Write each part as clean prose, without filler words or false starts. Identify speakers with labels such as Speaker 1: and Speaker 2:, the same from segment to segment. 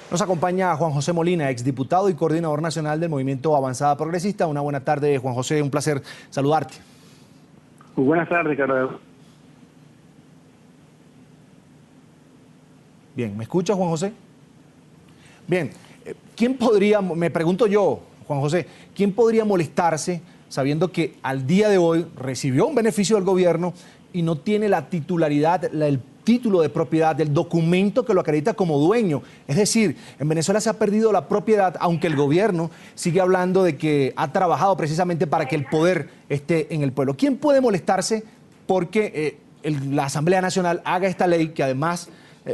Speaker 1: Nos acompaña Juan José Molina, exdiputado y coordinador nacional del Movimiento Avanzada Progresista. Una buena tarde, Juan José, un placer saludarte.
Speaker 2: Muy buenas tardes, Carlos.
Speaker 1: Bien, ¿me escucha, Juan José? Bien, ¿quién podría, me pregunto yo, Juan José, quién podría molestarse sabiendo que al día de hoy recibió un beneficio del gobierno y no tiene la titularidad, el título de propiedad del documento que lo acredita como dueño? Es decir, en Venezuela se ha perdido la propiedad, aunque el gobierno sigue hablando de que ha trabajado precisamente para que el poder esté en el pueblo. ¿Quién puede molestarse porque la Asamblea Nacional haga esta ley que además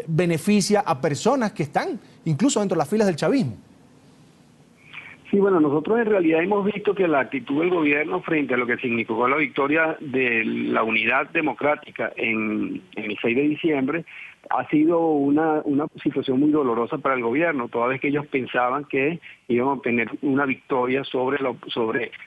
Speaker 1: beneficia a personas que están incluso dentro de las filas del chavismo?
Speaker 2: Sí, bueno, nosotros en realidad hemos visto que la actitud del gobierno frente a lo que significó la victoria de la unidad democrática en el 6 de diciembre ha sido una situación muy dolorosa para el gobierno, toda vez que ellos pensaban que iban a obtener una victoria sobre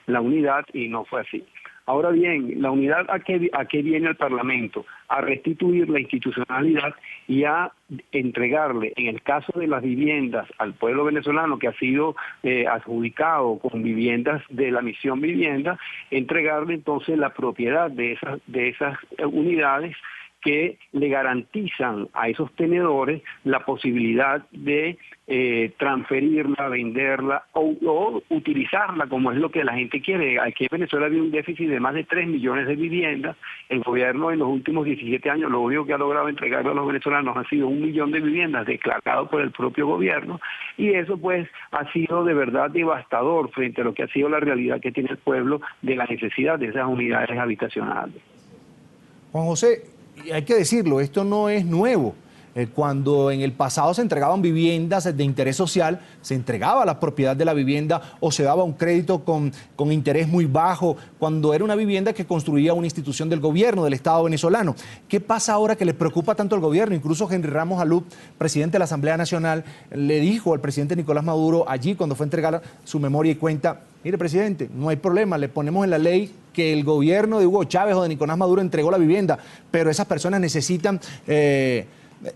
Speaker 2: la unidad, y no fue así. Ahora bien, la unidad, ¿a qué viene el Parlamento? A restituir la institucionalidad y a entregarle, en el caso de las viviendas al pueblo venezolano que ha sido adjudicado con viviendas de la Misión Vivienda, entregarle entonces la propiedad de esas unidades que le garantizan a esos tenedores la posibilidad de transferirla, venderla o utilizarla como es lo que la gente quiere. Aquí en Venezuela había un déficit de más de 3 millones de viviendas. El gobierno en los últimos 17 años lo único que ha logrado entregarle a los venezolanos ha sido 1 millón de viviendas declarado por el propio gobierno, y eso pues ha sido de verdad devastador frente a lo que ha sido la realidad que tiene el pueblo de la necesidad de esas unidades habitacionales.
Speaker 1: Juan José, y hay que decirlo, esto no es nuevo. Cuando en el pasado se entregaban viviendas de interés social, se entregaba la propiedad de la vivienda o se daba un crédito con interés muy bajo, cuando era una vivienda que construía una institución del gobierno, del Estado venezolano. ¿Qué pasa ahora que le preocupa tanto al gobierno? Incluso Henry Ramos Alup, presidente de la Asamblea Nacional, le dijo al presidente Nicolás Maduro allí cuando fue a entregar su memoria y cuenta: mire, presidente, no hay problema, le ponemos en la ley que el gobierno de Hugo Chávez o de Nicolás Maduro entregó la vivienda, pero esas personas necesitan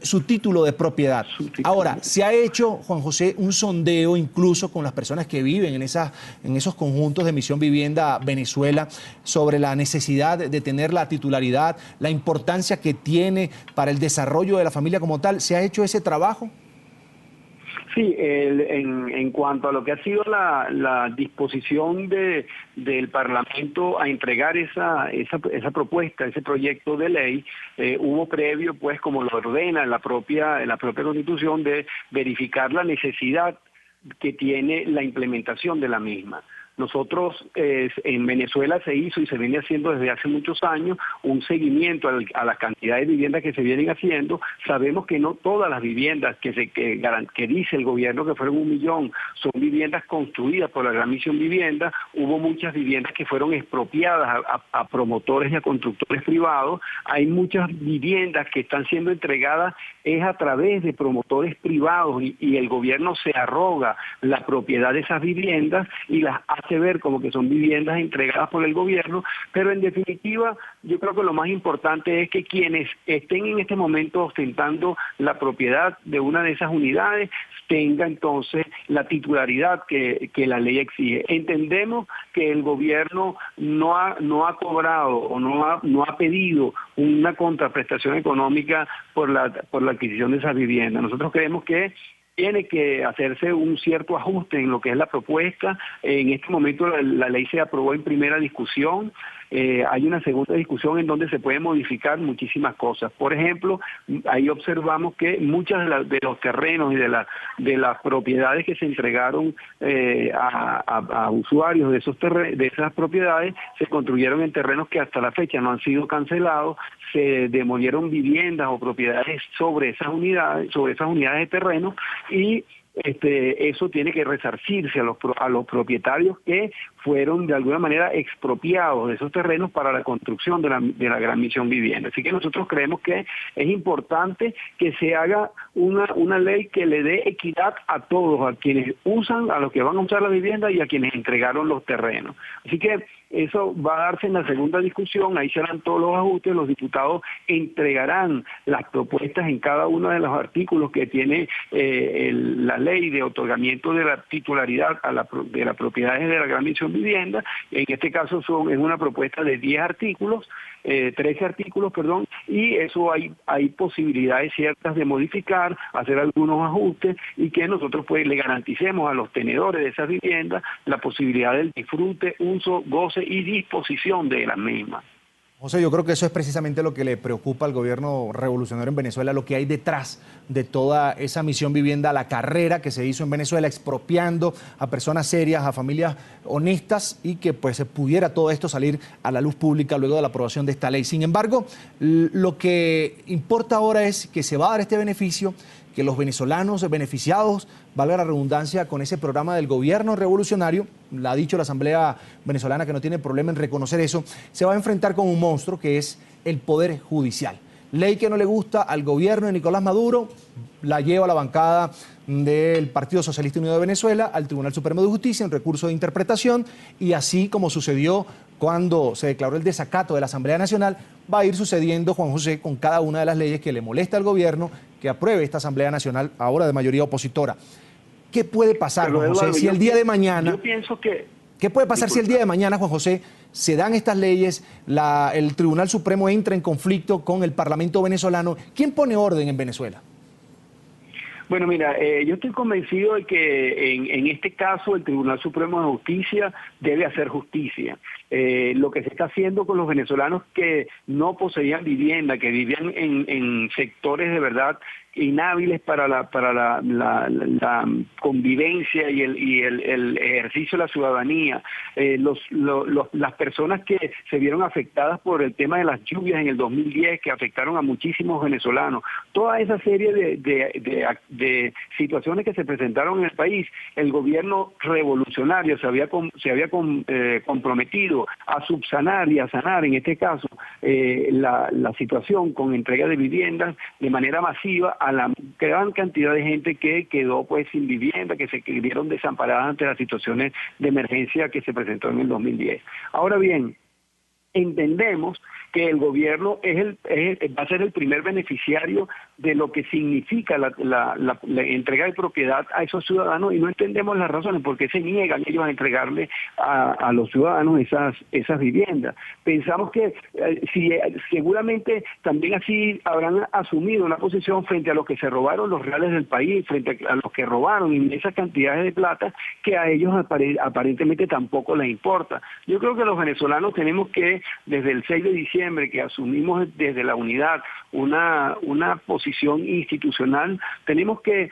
Speaker 1: su título de propiedad. Ahora, se ha hecho, Juan José, un sondeo incluso con las personas que viven en esos conjuntos de Misión Vivienda Venezuela sobre la necesidad de tener la titularidad, la importancia que tiene para el desarrollo de la familia como tal. ¿Se ha hecho ese trabajo?
Speaker 2: Sí, en cuanto a lo que ha sido la disposición del Parlamento a entregar esa propuesta, ese proyecto de ley, hubo previo, pues como lo ordena en la propia Constitución, de verificar la necesidad que tiene la implementación de la misma. Nosotros en Venezuela se hizo y se viene haciendo desde hace muchos años un seguimiento a la cantidad de viviendas que se vienen haciendo. Sabemos que no todas las viviendas que dice el gobierno que fueron 1 millón son viviendas construidas por la Gran Misión Vivienda. Hubo muchas viviendas que fueron expropiadas a promotores y a constructores privados. Hay muchas viviendas que están siendo entregadas es a través de promotores privados y el gobierno se arroga la propiedad de esas viviendas y las hace ver como que son viviendas entregadas por el gobierno, pero en definitiva yo creo que lo más importante es que quienes estén en este momento ostentando la propiedad de una de esas unidades tenga entonces la titularidad que la ley exige. Entendemos que el gobierno no ha cobrado o no ha pedido una contraprestación económica por la adquisición de esas viviendas. Nosotros creemos que tiene que hacerse un cierto ajuste en lo que es la propuesta. En este momento la ley se aprobó en primera discusión. Hay una segunda discusión en donde se pueden modificar muchísimas cosas. Por ejemplo, ahí observamos que muchas de los terrenos y de las propiedades que se entregaron a usuarios de esas propiedades se construyeron en terrenos que hasta la fecha no han sido cancelados. Se demolieron viviendas o propiedades sobre esas unidades de terreno, y eso tiene que resarcirse a los propietarios que fueron de alguna manera expropiados de esos terrenos para la construcción de la Gran Misión Vivienda. Así que nosotros creemos que es importante que se haga una ley que le dé equidad a todos, a quienes usan, a los que van a usar la vivienda y a quienes entregaron los terrenos. Así que eso va a darse en la segunda discusión, ahí serán todos los ajustes, los diputados entregarán las propuestas en cada uno de los artículos que tiene la ley de otorgamiento de la titularidad de las propiedades de la Gran Misión Vivienda. En este caso es una propuesta de 10 artículos, 13 artículos, perdón, y eso hay posibilidades ciertas de modificar, hacer algunos ajustes y que nosotros pues le garanticemos a los tenedores de esas viviendas la posibilidad del disfrute, uso, goce y disposición de las mismas.
Speaker 1: José, yo creo que eso es precisamente lo que le preocupa al gobierno revolucionario en Venezuela, lo que hay detrás de toda esa misión vivienda, la carrera que se hizo en Venezuela, expropiando a personas serias, a familias honestas, y que pues pudiera todo esto salir a la luz pública luego de la aprobación de esta ley. Sin embargo, lo que importa ahora es que se va a dar este beneficio, que los venezolanos beneficiados, valga la redundancia, con ese programa del gobierno revolucionario, la ha dicho la Asamblea Venezolana que no tiene problema en reconocer eso, se va a enfrentar con un monstruo que es el Poder Judicial. Ley que no le gusta al gobierno de Nicolás Maduro, la lleva a la bancada del Partido Socialista Unido de Venezuela al Tribunal Supremo de Justicia en recurso de interpretación, y así como sucedió cuando se declaró el desacato de la Asamblea Nacional, va a ir sucediendo, Juan José, con cada una de las leyes que le molesta al gobierno que apruebe esta Asamblea Nacional, ahora de mayoría opositora. ¿Qué puede pasar, Juan José, si el día de mañana...
Speaker 2: Yo pienso que...
Speaker 1: ¿Qué puede pasar si el día de mañana, Juan José, se dan estas leyes, el Tribunal Supremo entra en conflicto con el Parlamento venezolano? ¿Quién pone orden en Venezuela?
Speaker 2: Bueno, mira, yo estoy convencido de que en este caso el Tribunal Supremo de Justicia debe hacer justicia. Lo que se está haciendo con los venezolanos que no poseían vivienda, que vivían en sectores de verdad inhábiles para la convivencia y el ejercicio de la ciudadanía, las personas que se vieron afectadas por el tema de las lluvias en el 2010 que afectaron a muchísimos venezolanos, toda esa serie de situaciones que se presentaron en el país, el gobierno revolucionario se había comprometido a subsanar y a sanar, en este caso, la situación con entrega de viviendas de manera masiva a la gran cantidad de gente que quedó pues sin vivienda, que se vieron desamparadas ante las situaciones de emergencia que se presentó en el 2010. Ahora bien, entendemos que el gobierno va a ser el primer beneficiario de lo que significa la entrega de propiedad a esos ciudadanos, y no entendemos las razones por qué se niegan ellos a entregarle a los ciudadanos esas viviendas. Pensamos que seguramente también así habrán asumido una posición frente a los que se robaron los reales del país, frente a los que robaron inmensas cantidades de plata que a ellos aparentemente tampoco les importa. Yo creo que los venezolanos tenemos que, desde el 6 de diciembre, que asumimos desde la unidad una posición institucional, tenemos que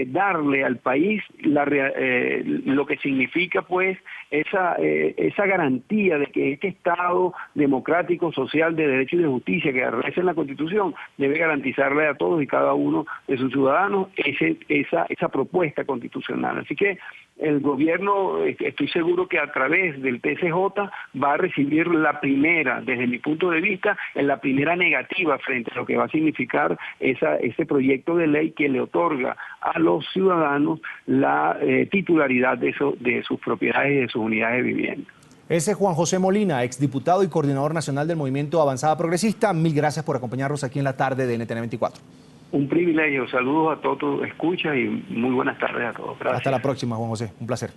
Speaker 2: darle al país lo que significa pues esa garantía de que este Estado democrático, social, de derecho y de justicia que reza en la Constitución debe garantizarle a todos y cada uno de sus ciudadanos esa propuesta constitucional. Así que el gobierno, estoy seguro que a través del TCJ va a recibir la primera, desde mi punto de vista, la primera negativa frente a lo que va a significar ese proyecto de ley que le otorga a los ciudadanos la titularidad de sus propiedades y de sus unidades de vivienda.
Speaker 1: Ese es Juan José Molina, exdiputado y coordinador nacional del Movimiento Avanzada Progresista. Mil gracias por acompañarnos aquí en la tarde de NTN 24.
Speaker 2: Un privilegio. Saludos a todos tus escuchas y muy buenas tardes a todos. Gracias.
Speaker 1: Hasta la próxima, Juan José. Un placer.